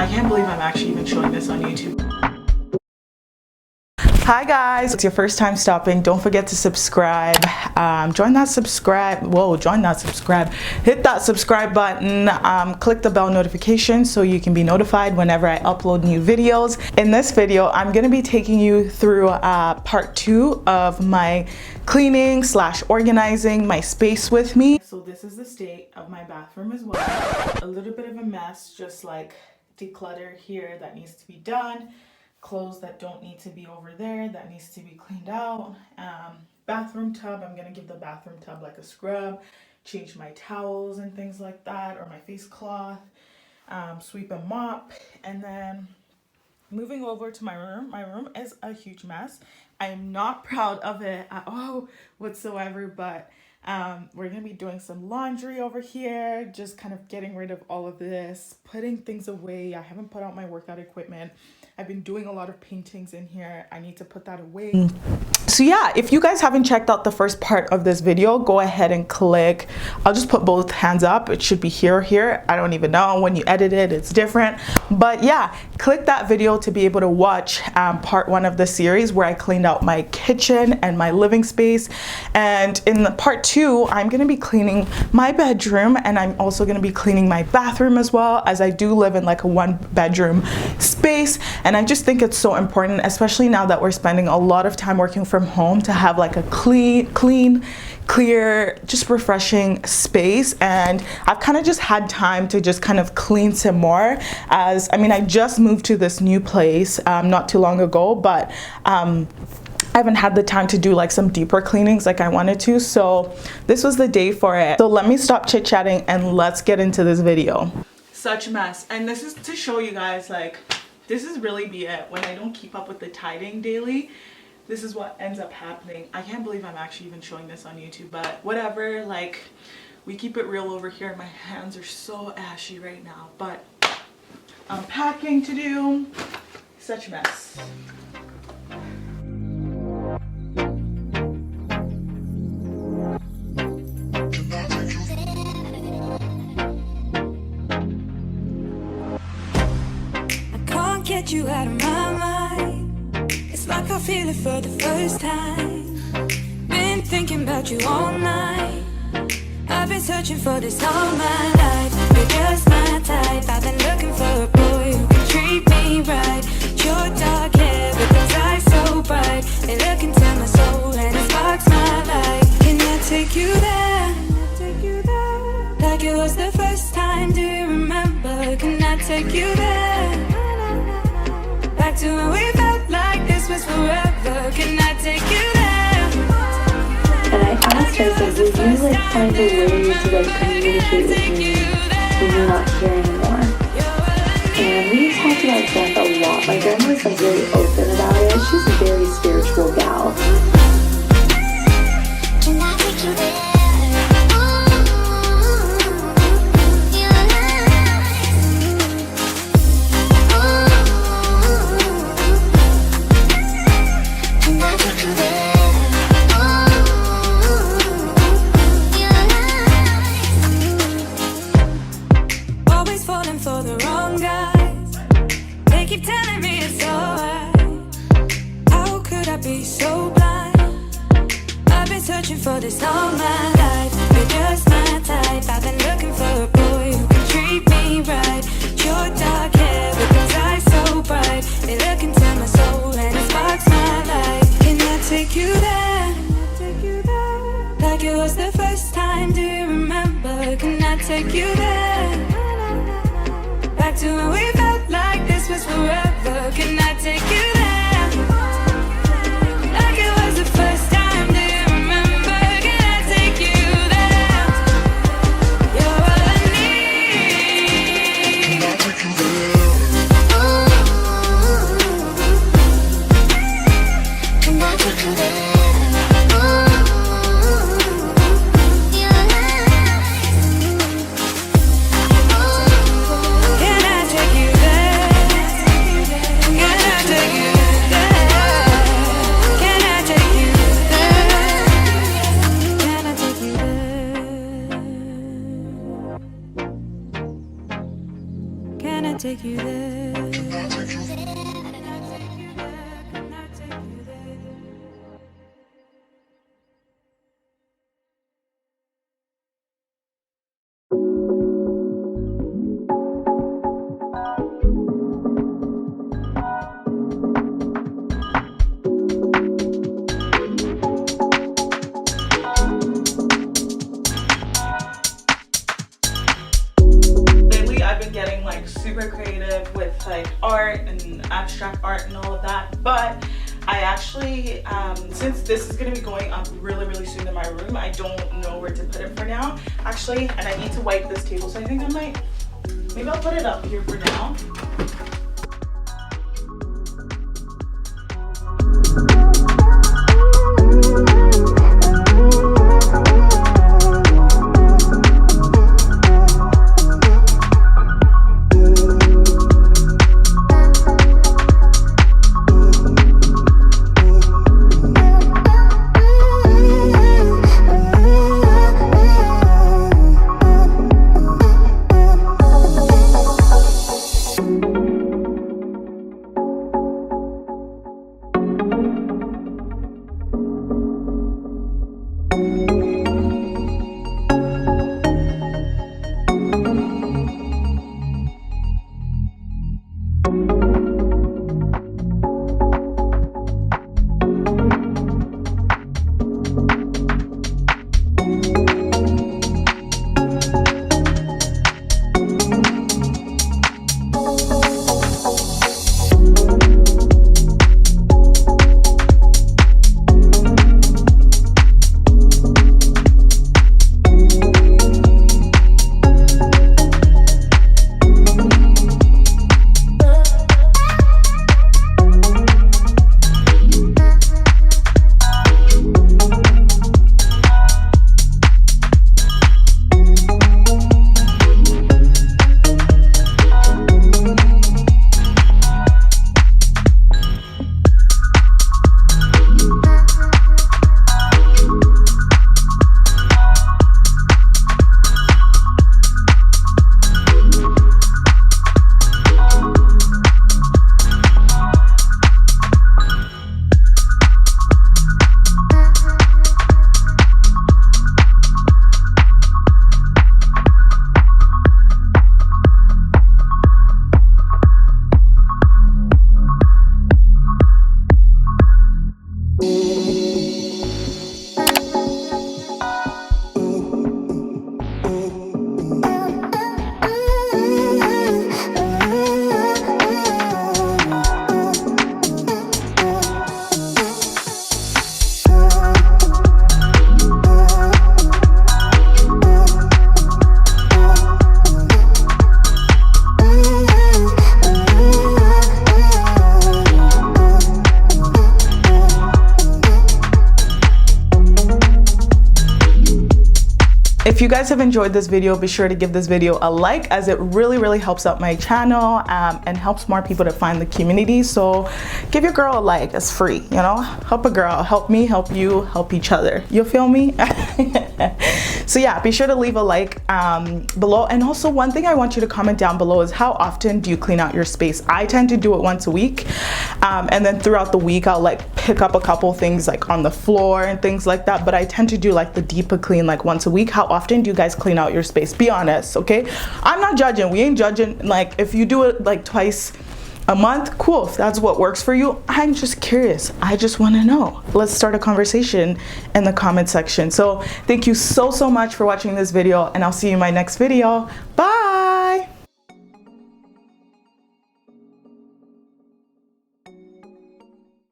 can't believe I'm actually even showing this on YouTube. Hi guys, it's your first time stopping. Don't forget to subscribe. Join that subscribe. Hit that subscribe button. Click the bell notification so you can be notified whenever I upload new videos. In this video, I'm gonna be taking you through part 2 of my cleaning / organizing my space with me. So this is the state of my bathroom as well. A little bit of a mess, just like declutter here that needs to be done. Clothes that don't need to be over there, that needs to be cleaned out. Bathroom tub, I'm gonna give the bathroom tub like a scrub, change my towels and things like that, or my face cloth, sweep and mop. And then moving over to my room is a huge mess. I am not proud of it at all whatsoever, but we're gonna be doing some laundry over here, just kind of getting rid of all of this, putting things away. I haven't put out my workout equipment. I've been doing a lot of paintings in here. I need to put that away. So yeah, if you guys haven't checked out the first part of this video, go ahead and click. I'll just put both hands up. It should be here or here. I don't even know. When you edit it, it's different. But yeah, click that video to be able to watch part 1 of the series where I cleaned out my kitchen and my living space. And in the part 2, I'm gonna be cleaning my bedroom, and I'm also gonna be cleaning my bathroom as well, as I do live in like a 1-bedroom space. And I just think it's so important, especially now that we're spending a lot of time working from home, to have like a clean, clear, just refreshing space. And I've kind of just had time to just kind of clean some more, as I mean, I just moved to this new place not too long ago, but I haven't had the time to do like some deeper cleanings like I wanted to. So this was the day for it. So let me stop chit-chatting and let's get into this video. Such a mess. And this is to show you guys, like, this is really be it. When I don't keep up with the tidying daily, this is what ends up happening. I can't believe I'm actually even showing this on YouTube, but whatever, like, we keep it real over here. My hands are so ashy right now, but unpacking to do. Such a mess. Get you out of my mind. It's like I feel it for the first time. Been thinking about you all night. I've been searching for this all my life. You're just my type. I've been looking for a boy who can treat me right. Your dark hair with those eyes so bright, they look into my soul and it sparks my life. Can I take you there? Like it was the first time. Do you remember? Can I take you there? Back to when we felt like this was forever. Can I take you there? And I asked her, I said, would you like find a way to like communicate with me when you're not here anymore? And we talked about death a lot. My grandma's like very open about it. She's a very spiritual gal. Can I take you there? For this all my life, you're just my type. I've been looking for a boy who can treat me right. Your dark hair with those eyes so bright, they look into my soul and it sparks my life. Can I take you there? Like it was the first time. Do you remember? Can I take you there? Back to when we felt like this was forever. Can I take you there? Like it was the first time. Can I take you there? take you there? I've been getting like super creative with like art and abstract art and all of that, but I actually since this is going to be going up really soon in my room, I don't know where to put it for now actually, and I need to wipe this table, so I think maybe I'll put it up here for now. If you guys have enjoyed this video, be sure to give this video a like, as it really helps out my channel and helps more people to find the community. So give your girl a like, it's free, you know, help a girl, help me, help you, help each other, you feel me? So yeah, be sure to leave a like below. And also one thing I want you to comment down below is how often do you clean out your space? I tend to do it once a week, and then throughout the week I'll like pick up a couple things like on the floor and things like that, but I tend to do like the deeper clean like once a week. How often do you guys clean out your space? Be honest, okay? I'm not judging, we ain't judging. Like if you do it like twice a month, cool, if that's what works for you. I'm just curious, I just want to know. Let's start a conversation in the comment section. So thank you so much for watching this video, and I'll see you in my next video. Bye.